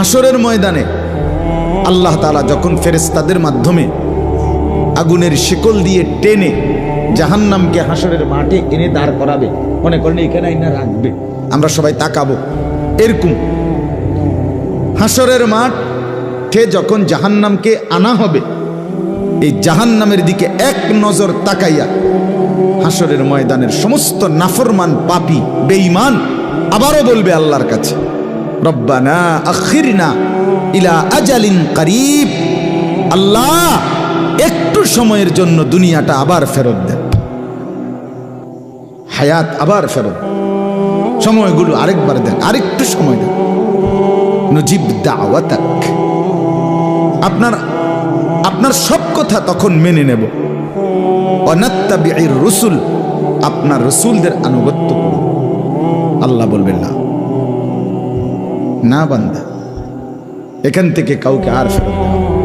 হাসরের ময়দানে আল্লাহ তাআলা যখন ফেরেশতাদের মাধ্যমে আগুনের শিকল দিয়ে টেনে জাহান্নামকে হাসরের মাঠে এনে দাঁড় করাবে, মনে করেন এখানে আইনা রাখবে, আমরা সবাই তাকাবো, এরকম হাসরের মাঠে যখন জাহান্নামকে আনা হবে, এই জাহান্নামের দিকে এক নজর তাকাইয়া হাসরের ময়দানের সমস্ত নাফরমান পাপী বেঈমান আবারও বলবে আল্লাহর কাছে, রব্বানা আখিরনা ইলা আজালিন করিব, আল্লাহ একটু সময়ের জন্য দুনিয়াটা আবার ফেরত দেন, হায়াত আবার ফেরত, সময়গুলো আরেকবার দেন, আরেকটু সময় দেন, নজিব দাওয়াতাক, আপনার সব কথা তখন মেনে নেব, অনাত্তাবিউর রসুল, আপনার রসুলদের আনুগত্য করব। আল্লাহ বলবেন না, না বান্দা, এখান থেকে কাউকে আর ফেরত দেওয়া